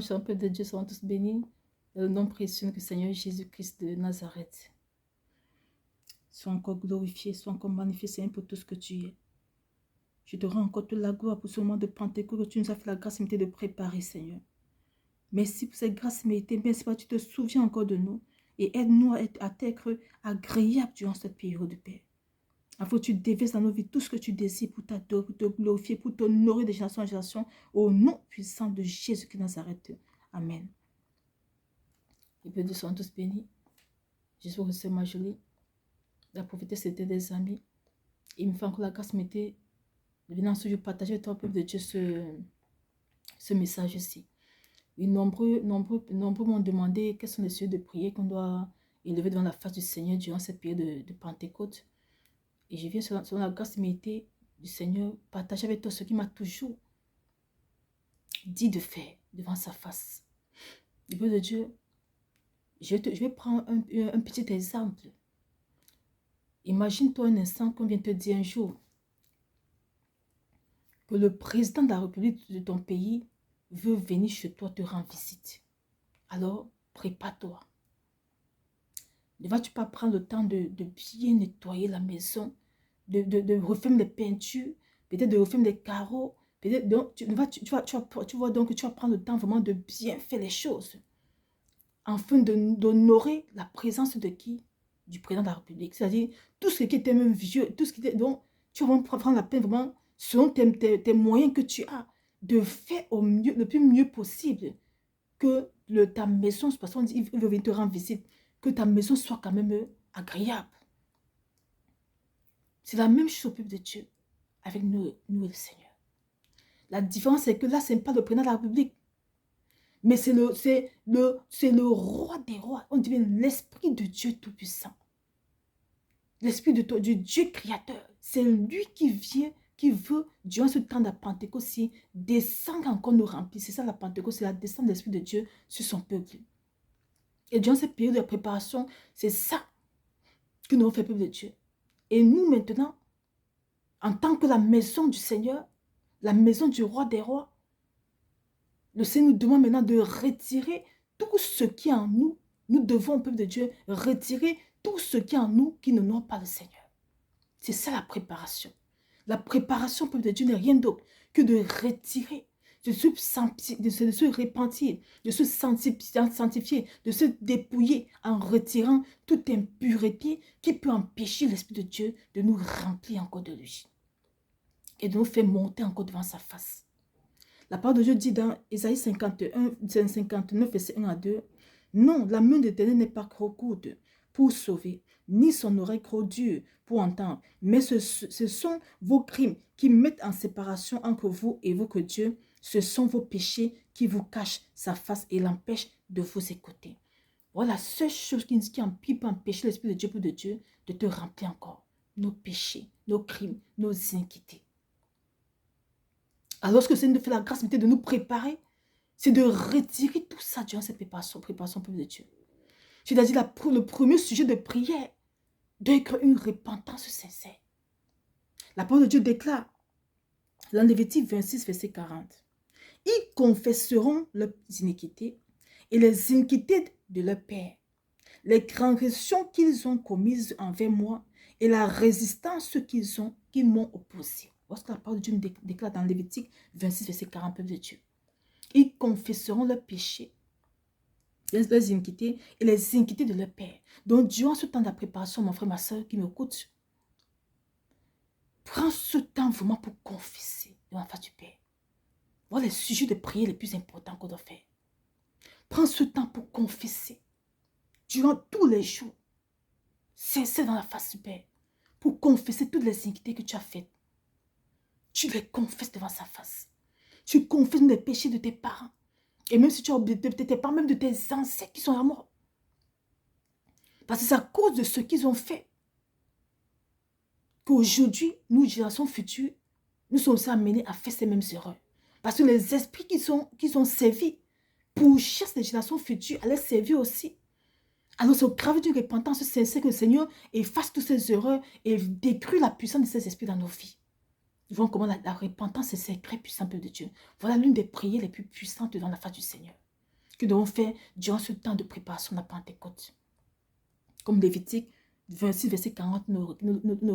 chers peuple de Dieu, soyons tous bénis. Dans le nom précieux du Seigneur Jésus-Christ de Nazareth. Sois encore glorifié, sois encore magnifié, Seigneur, pour tout ce que tu es. Je te rends encore toute la gloire pour ce moment de Pentecôte que tu nous as fait la grâce méritée de préparer, Seigneur. Merci pour cette grâce méritée. Merci parce que tu te souviens encore de nous. Et aide-nous à t'être agréable durant cette période de paix. Afin que tu déverses dans nos vies tout ce que tu désires pour t'adorer, pour te glorifier, pour t'honorer de génération en génération. Au nom puissant de Jésus-Christ de Nazareth. Amen. Les peuple de Dieu sont tous bénis. Jésus reçoit ma jolie. La prophétesse c'était des amis. Il me fait encore la grâce méritée de venir ensuite partager avec toi, peuple de Dieu, ce message-ci. Et nombreux m'ont demandé quels sont les sujets de prière qu'on doit élever devant la face du Seigneur durant cette période de Pentecôte. Et je viens sur la grâce méritée du Seigneur partager avec toi ce qu'il m'a toujours dit de faire devant sa face. Le peuple de Dieu, je vais prendre un petit exemple. Imagine-toi un instant qu'on vient te dire un jour que le président de la République de ton pays veut venir chez toi te rendre visite. Alors, prépare-toi. Ne vas-tu pas prendre le temps de bien nettoyer la maison, de refaire les peintures, peut-être de refaire les carreaux, peut-être tu vois donc que tu vas prendre le temps vraiment de bien faire les choses, afin d'honorer la présence de qui? Du président de la République. C'est-à-dire, tout ce qui était même vieux, tout ce qui était... Donc, tu vas prendre la peine vraiment, selon tes moyens que tu as, de faire le plus mieux possible que ta maison, parce qu'on dit il veut venir te rendre visite, que ta maison soit quand même agréable. C'est la même chose au peuple de Dieu avec nous et le Seigneur. La différence, c'est que là, ce n'est pas le président de la République, mais c'est le roi des rois. On dit l'Esprit de Dieu Tout-Puissant. L'Esprit du Dieu créateur. C'est lui qui vient, qui veut, durant ce temps de la Pentecôte, descendre encore nous remplir. C'est ça la Pentecôte, c'est la descente de l'Esprit de Dieu sur son peuple. Et durant cette période de préparation, c'est ça que nous avons fait, peuple de Dieu. Et nous maintenant, en tant que la maison du Seigneur, la maison du roi des rois, le Seigneur nous demande maintenant de retirer tout ce qui est en nous. Nous devons, peuple de Dieu, retirer tout ce qui est en nous qui n'honore pas le Seigneur. C'est ça la préparation. La préparation, peuple de Dieu, n'est rien d'autre que de retirer, de se repentir, de se sanctifier, de se dépouiller en retirant toute impureté qui peut empêcher l'Esprit de Dieu de nous remplir encore de lui et de nous faire monter encore devant sa face. La parole de Dieu dit dans Ésaïe 59, verset 1 à 2, « Non, la main de l'Éternel n'est pas trop courte pour sauver, ni son oreille trop dure pour entendre, mais ce sont vos crimes qui mettent en séparation entre vous et vous que Dieu, ce sont vos péchés qui vous cachent sa face et l'empêchent de vous écouter. » Voilà la seule chose qui peut empêcher l'Esprit de Dieu de te remplir encore. Nos péchés, nos crimes, nos iniquités. Alors lorsque le Seigneur nous fait la grâce de nous préparer, c'est de retirer tout ça durant cette préparation peuple de Dieu. C'est-à-dire le premier sujet de prière doit être une repentance sincère. La parole de Dieu déclare, dans Lévitique 26, verset 40, « Ils confesseront leurs iniquités et les iniquités de leur père, les transgressions qu'ils ont commises envers moi et la résistance qu'ils m'ont opposée. » Lorsque la parole de Dieu nous déclare dans Lévitique 26, verset 40, peuple de Dieu. Ils confesseront leurs péchés, leurs iniquités et les iniquités de leur père. Donc, durant ce temps de la préparation, mon frère, ma soeur qui m'écoute, prends ce temps vraiment pour confesser devant la face du Père. Voilà les sujets de prière les plus importants qu'on doit faire. Prends ce temps pour confesser durant tous les jours. Sincère dans la face du Père. Pour confesser toutes les iniquités que tu as faites. Tu les confesses devant sa face. Tu confesses les péchés de tes parents. Et même si tu as oublié de tes parents, même de tes ancêtres qui sont à mort. Parce que c'est à cause de ce qu'ils ont fait qu'aujourd'hui, nous, générations futures, nous sommes aussi amenés à faire ces mêmes erreurs. Parce que les esprits qu'ils ont servi pour chasser les générations futures, allaient servir aussi. Alors c'est au travers d'une repentance sincère que le Seigneur efface toutes ces erreurs et détruit la puissance de ces esprits dans nos vies. Nous voyons comment la repentance est très puissante de Dieu. Voilà l'une des prières les plus puissantes dans la face du Seigneur. que nous devons faire durant ce temps de préparation de la Pentecôte. Comme Lévitique 26, verset 40 nous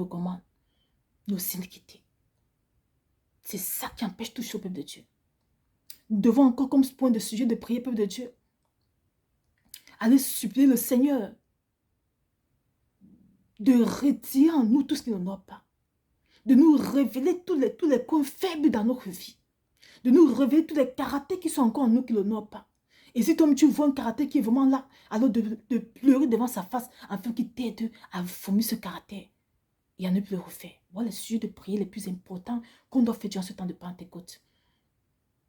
recommande. Nos iniquités. C'est ça qui empêche tout au peuple de Dieu. Nous devons encore, comme ce point de sujet de prier, peuple de Dieu, aller supplier le Seigneur de retirer en nous tout ce qui n'honore pas. De nous révéler tous les coins faibles dans notre vie. De nous révéler tous les caractères qui sont encore en nous qui ne l'honorent pas. Et si toi tu vois un caractère qui est vraiment là, alors de pleurer devant sa face afin qu'il t'aide à former ce caractère et à ne plus le refaire. Voilà les sujets de prière les plus importants qu'on doit faire durant ce temps de Pentecôte.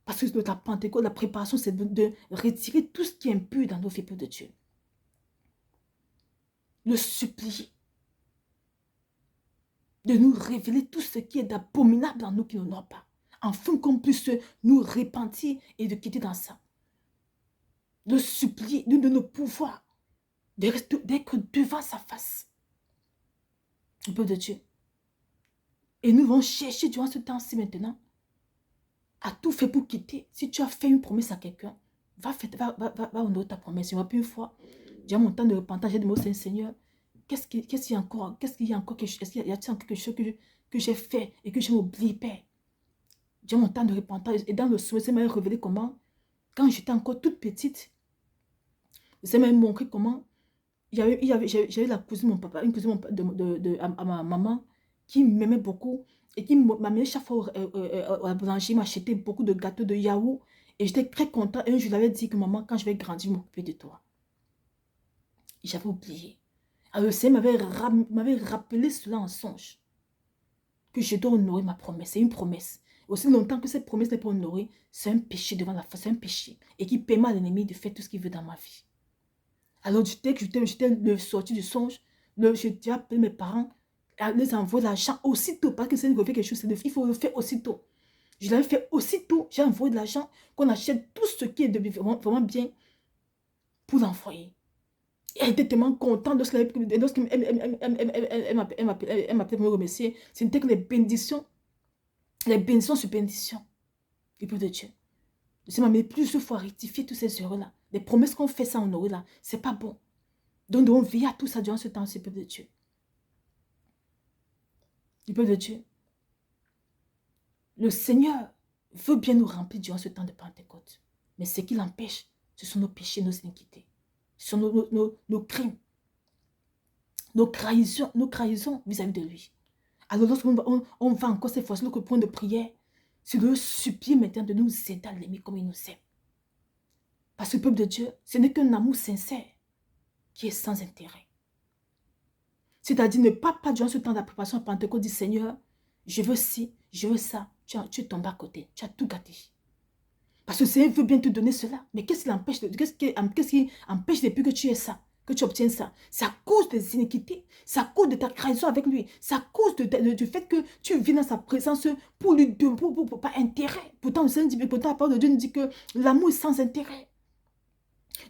Parce que la Pentecôte, la préparation, c'est de retirer tout ce qui est impur dans nos vies, peuple de Dieu. Le supplier. De nous révéler tout ce qui est d'abominable dans nous qui n'honore pas. Afin qu'on puisse nous repentir et de quitter dans ça. De supplier, de nos pouvoirs, d'être devant sa face. Le peuple de Dieu. Et nous allons chercher durant ce temps-ci maintenant à tout faire pour quitter. Si tu as fait une promesse à quelqu'un, va honorer ta promesse. Une plus une fois, durant mon temps de repentance, j'ai demandé au Seigneur, qu'est-ce qu'il y a encore? Est-ce qu'il y a encore quelque chose que j'ai fait et que j'ai oublié, Père? Durant mon temps de repentance, et dans le sommeil, ça m'a révélé comment, quand j'étais encore toute petite, ça m'a montré comment j'avais la cousine de mon papa, une cousine à ma maman, qui m'aimait beaucoup et qui m'amenait chaque fois à la boulangerie, m'achetait beaucoup de gâteaux de yaourt. Et j'étais très contente. Et je lui avais dit que maman, quand je vais grandir, je vais m'occuper de toi. J'avais oublié. Alors le Seigneur m'avait rappelé cela en songe. Que je dois honorer ma promesse. C'est une promesse. Aussi longtemps que cette promesse n'est pas honorée, c'est un péché devant la face. C'est un péché. Et qui permet à l'ennemi de faire tout ce qu'il veut dans ma vie. Alors dès que j'étais sorti du songe, j'ai appelé mes parents, à les envoyer l'argent aussitôt, parce que c'est une quelque chose, il faut le faire aussitôt. Je l'avais fait aussitôt, j'ai envoyé de l'argent, qu'on achète tout ce qui est vraiment bien pour l'envoyer. Elle était tellement contente lorsqu'elle m'appelait pour me remercier. C'était que les bénédictions sur bénédictions. Le peuple de Dieu. Le Seigneur m'a mis plusieurs fois à rectifier toutes ces erreurs-là. Les promesses qu'on fait sans honorer là, c'est pas bon. Donc, nous devons veiller à tout ça durant ce temps, c'est le peuple de Dieu. Le peuple de Dieu. Le Seigneur veut bien nous remplir durant ce temps de Pentecôte. Mais ce qui l'empêche, ce sont nos péchés, nos iniquités. Ce sont nos crimes. Nos trahisons vis-à-vis de lui. Alors, lorsqu'on va encore cette fois-ci, notre point de prière, c'est de le supplier maintenant de nous aider à l'aimer comme il nous aime. Parce que le peuple de Dieu, ce n'est qu'un amour sincère qui est sans intérêt. C'est-à-dire ne pas durant ce temps de la préparation à Pentecôte, dire Seigneur, je veux ci, je veux ça. Tu es tombé à côté, tu as tout gâté. Parce que le Seigneur veut bien te donner cela. Mais qu'est-ce qui empêche depuis que tu aies ça, que tu obtiennes ça? C'est à cause des iniquités, c'est à cause de ta trahison avec lui, c'est à cause du fait que tu vis dans sa présence pour lui pour pas intérêt. Pourtant, le Seigneur dit, pourtant la parole de Dieu nous dit que l'amour est sans intérêt.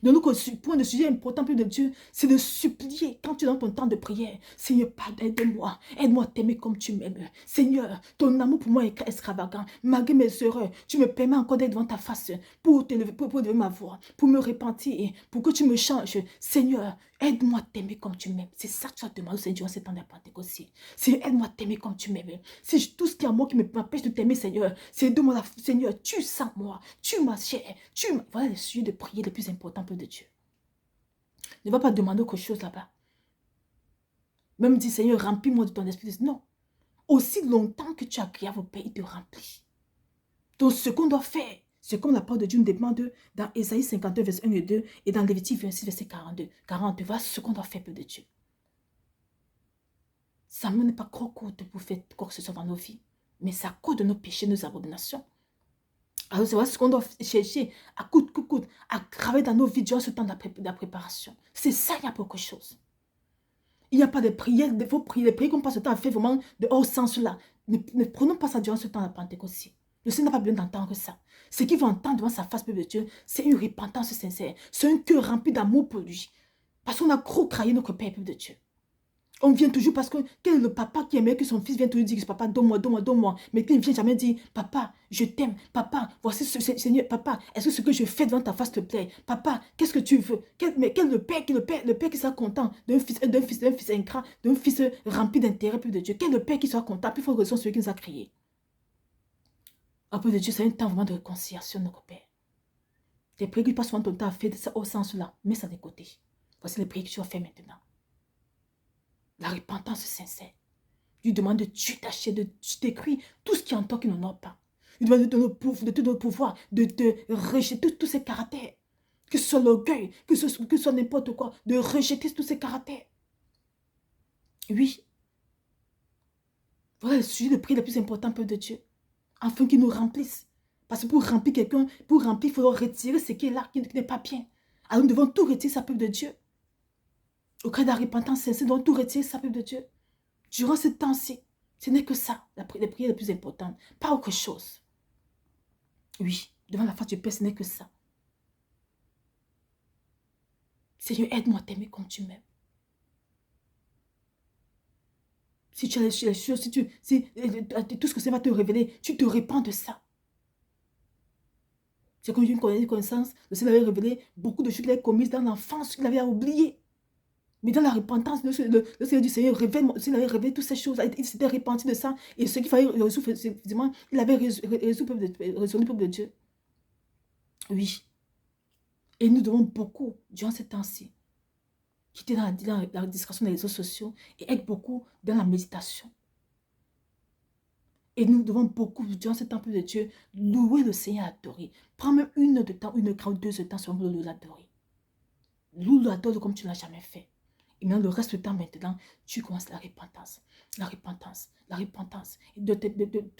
Donc, le point de sujet important plus de Dieu, c'est de supplier quand tu es dans ton temps de prière. Seigneur, aide-moi. Aide-moi à t'aimer comme tu m'aimes. Seigneur, ton amour pour moi est extravagant. Malgré mes erreurs, tu me permets encore d'être devant ta face pour lever ma voix, pour me repentir, pour que tu me changes. Seigneur, aide-moi à t'aimer comme tu m'aimes. C'est ça que tu as demandé au Seigneur en ce temps de Pentecôte aussi. Seigneur, aide-moi à t'aimer comme tu m'aimes. Si tout ce qui est à moi qui m'empêche de t'aimer, Seigneur, c'est de moi, Seigneur, tu sens moi, tu m'as chair, voilà les sujets de prière les plus importants de Dieu. Ne va pas demander autre chose là-bas. Même dire, Seigneur, remplis-moi de ton esprit. Non. Aussi longtemps que tu as crié à vos pères, il te remplit. Donc, ce qu'on doit faire, c'est comme la parole de Dieu nous demande dans Ésaïe 52, verset 1 et 2, et dans Lévitique 26, verset 40. Voilà ce qu'on doit faire, peuple de Dieu. Ça n'est pas trop court pour faire quoi que ce soit dans nos vies, mais c'est à cause de nos péchés, nos abominations. Alors, c'est ce qu'on doit chercher à coûte, à travailler dans nos vies durant ce temps de la préparation. C'est ça, il n'y a pas autre chose. Il n'y a pas de prières, les prières qu'on passe le temps à faire vraiment de hors sens là. Ne prenons pas ça durant ce temps de la Pentecôte aussi. Le Seigneur n'a pas besoin d'entendre ça. Ce qu'il va entendre devant sa face, peuple de Dieu, c'est une repentance sincère. C'est un cœur rempli d'amour pour lui. Parce qu'on a trop trahi notre Père, peuple de Dieu. On vient toujours parce que quel est le papa qui aimerait que son fils vienne toujours dire, papa, donne-moi, donne-moi, donne-moi. Mais qu'il ne vient jamais dire, papa, je t'aime, papa, voici ce Seigneur, papa, est-ce que ce que je fais devant ta face te plaît? Papa, qu'est-ce que tu veux? Mais quel le père qui soit content d'un fils ingrat, d'un fils rempli d'intérêt, plus de Dieu. Quel le père qui soit content, plus fort que celui qui nous a créés. Un peu de Dieu, c'est un temps vraiment de réconciliation, notre Père. Les prières que tu passes souvent ton temps à faire au sens-là, mets ça de côté. Voici les prières que tu vas faire maintenant. La repentance sincère. Tu demandes de tuer ta chair, de t'écrire tout ce qui est en toi qui n'honore pas. Tu demandes de te donner le pouvoir, de te rejeter tous ces caractères. Que ce soit l'orgueil, que ce soit n'importe quoi, de rejeter tous ces caractères. Oui. Voilà le sujet de prière le plus important, peuple de Dieu. Afin qu'il nous remplisse. Parce que pour remplir quelqu'un, il faut retirer ce qui est là, qui n'est pas bien. Alors nous devons tout retirer, ça, peuple de Dieu. Au cas de la repentance sincère, nous devons tout retirer, ça, peuple de Dieu. Durant ce temps-ci, ce n'est que ça, la prière la plus importante. Pas autre chose. Oui, devant la face du Père, ce n'est que ça. Seigneur, aide-moi à t'aimer comme tu m'aimes. Si tu as les choses, si tout ce que ça va te révéler, tu te répands de ça. C'est comme une connaissance, le Seigneur avait révélé beaucoup de choses qu'il avait commises dans l'enfance, qu'il avait oublié. Mais dans la repentance, le Seigneur du Seigneur il avait révélé toutes ces choses. Il s'était repenti de ça. Et ce qu'il fallait résoudre, effectivement, il avait résolu le peuple de Dieu. Oui. Et nous devons beaucoup, durant ces temps-ci, quitter dans la discrétion des réseaux sociaux et être beaucoup dans la méditation. Et nous devons beaucoup, durant ce temps de Dieu, louer le Seigneur, adorer. Prends même une heure de temps, 1 heure ou 2 heures de temps sur l'adorer. Loue-le, adore comme tu ne l'as jamais fait. Et maintenant, le reste du temps, maintenant, tu commences la repentance. La repentance. La repentance. Et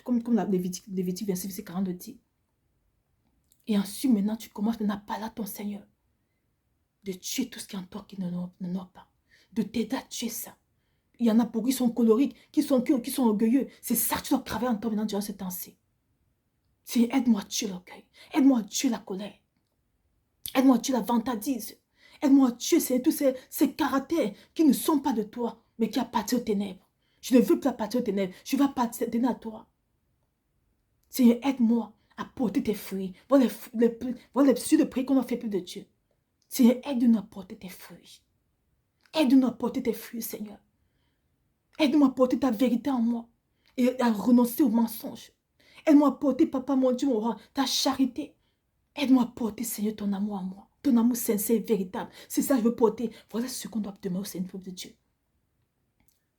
comme Lévitique 26, verset 40 le dit. Et ensuite, maintenant, tu commences maintenant à parler à ton Seigneur. De tuer tout ce qui est en toi qui n'honore pas. De t'aider à tuer ça. Il y en a beaucoup qui sont coloriques, qui sont orgueilleux. C'est ça que tu dois travailler en toi maintenant durant ce temps-ci. C'est aide-moi à tuer l'orgueil. Aide-moi à tuer la colère. Aide-moi à tuer la vantardise. Aide-moi à tuer tous ces caractères qui ne sont pas de toi, mais qui appartiennent aux ténèbres. Je ne veux plus appartenir aux ténèbres. Je veux appartenir à toi. Seigneur, aide-moi à porter tes fruits. Voilà les sujets de prière qu'on a fait plus de Dieu. Seigneur, aide-nous à porter tes fruits. Aide-nous à porter tes fruits, Seigneur. Aide-moi à porter ta vérité en moi et à renoncer aux mensonges. Aide-moi à porter, papa, mon Dieu, mon roi, ta charité. Aide-moi à porter, Seigneur, ton amour en moi. Ton amour sincère et véritable. C'est ça que je veux porter. Voilà ce qu'on doit demander au Seigneur de Dieu.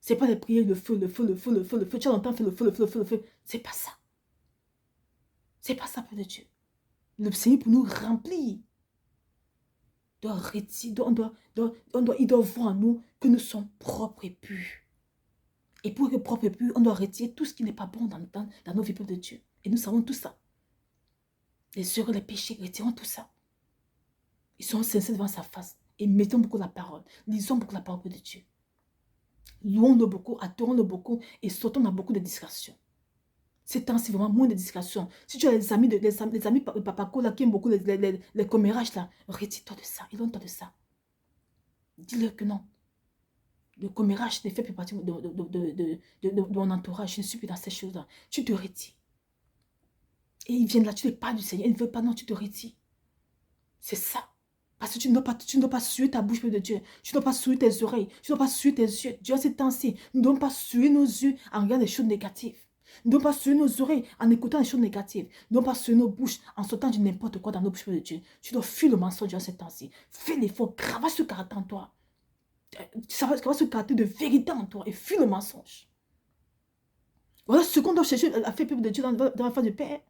Ce n'est pas de prier le feu, le feu, le feu, le feu, le feu. Tu as longtemps fait le feu, le feu, le feu, le feu. Ce n'est pas ça. Ce n'est pas ça, Père de Dieu. Le Seigneur pour nous remplir. Il doit voir en nous que nous sommes propres et purs. Et pour être propre et pur, on doit retirer tout ce qui n'est pas bon dans nos vies, peuple de Dieu. Et nous savons tout ça. Les erreurs, les péchés, retirons tout ça. Ils sont sincères devant sa face. Et mettons beaucoup la parole. Lisons beaucoup la parole de Dieu. Louons-le beaucoup, adorons-le beaucoup et sautons dans beaucoup de distractions. Ces temps, c'est vraiment moins de distractions. Si tu as les amis papa là, qui aiment beaucoup les commérages là, retire-toi de ça, éloigne-toi de ça. Dis-leur que non. Le commérage ne fait plus partie de mon entourage. Je ne suis plus dans ces choses-là. Tu te retires. Et ils viennent là, tu ne parles du Seigneur. Ils ne veulent pas, non, tu te retires. C'est ça. Parce que tu ne dois pas suer ta bouche, Père de Dieu. Tu ne dois pas suer tes oreilles. Tu ne dois pas suer tes yeux. Durant ces temps-ci, nous ne devons pas suer nos yeux en regardant des choses négatives. Nous ne devons pas suer nos oreilles en écoutant des choses négatives. Nous ne devons pas suer nos bouches en sautant du n'importe quoi dans nos bouches, Père de Dieu. Tu dois fuir le mensonge durant ces temps-ci. Fais l'effort, grave ce caractère en toi. Ça va ce caractère de vérité en toi et fuis le mensonge. Voilà ce qu'on doit chercher à faire, peuple de Dieu, dans la face du Père.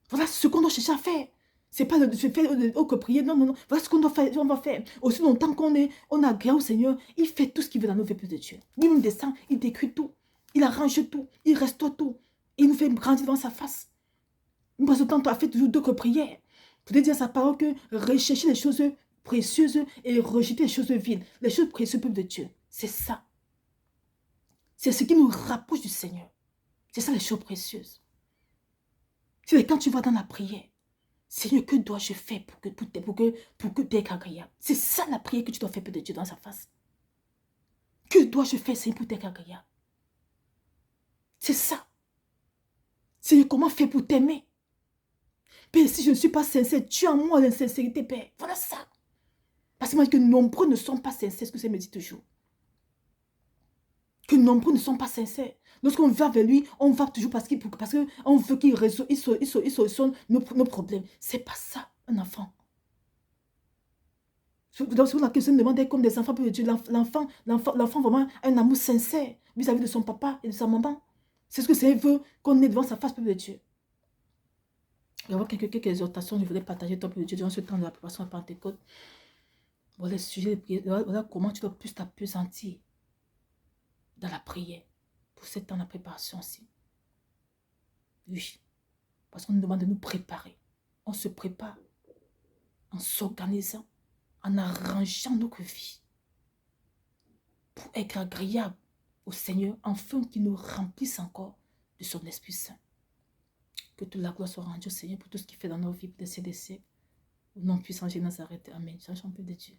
Voilà ce qu'on doit chercher à faire. C'est pas de faire que prier, non, non, non. Voilà ce qu'on doit faire, on va faire. Aussi longtemps qu'on a gré au Seigneur, il fait tout ce qu'il veut dans nos vies, peuple de Dieu. Lui-même descend, il décrit tout. Il arrange tout, il restaure tout. Il nous fait grandir devant sa face. Parce que tant tu as fait toujours d'autres prières. Pour te dire sa parole que rechercher les choses précieuses et rejeter les choses vides. Les choses précieuses, peuple de Dieu. C'est ça. C'est ce qui nous rapproche du Seigneur. C'est ça les choses précieuses. C'est quand tu vas dans la prière. Seigneur, que dois-je faire pour que tu es agréable? C'est ça la prière que tu dois faire, peuple de Dieu, dans sa face. Que dois-je faire, Seigneur, pour t'être agréable? C'est ça. Seigneur, comment faire pour t'aimer? Père, si je ne suis pas sincère, tu as en moi l'insincérité, Père. Voilà ça. Parce que moi, que nombreux ne sont pas sincères, ce que ça me dit toujours. Que nombreux ne sont pas sincères. Lorsqu'on va vers lui, on va toujours parce qu'on veut qu'il solutionne nos problèmes. C'est pas ça, un enfant. Donc, la question me demande comme des enfants pour Dieu. L'enfant vraiment a un amour sincère vis-à-vis de son papa et de sa maman. C'est ce que Seigneur veut qu'on ait devant sa face, peuple de Dieu. Il y a quelques exhortations que je voulais partager, toi, peuple de Dieu, durant ce temps de la préparation à Pentecôte. Voilà le sujet de prière. Voilà comment tu dois plus t'appesantir dans la prière pour ce temps de préparation aussi. Oui, parce qu'on nous demande de nous préparer. On se prépare en s'organisant, en arrangeant notre vie pour être agréable au Seigneur, afin qu'il nous remplisse encore de son Esprit Saint. Que toute la gloire soit rendue au Seigneur pour tout ce qu'il fait dans nos vies, pour des siècles. Au nom puissant de Nazareth. Amen. Chant de Dieu.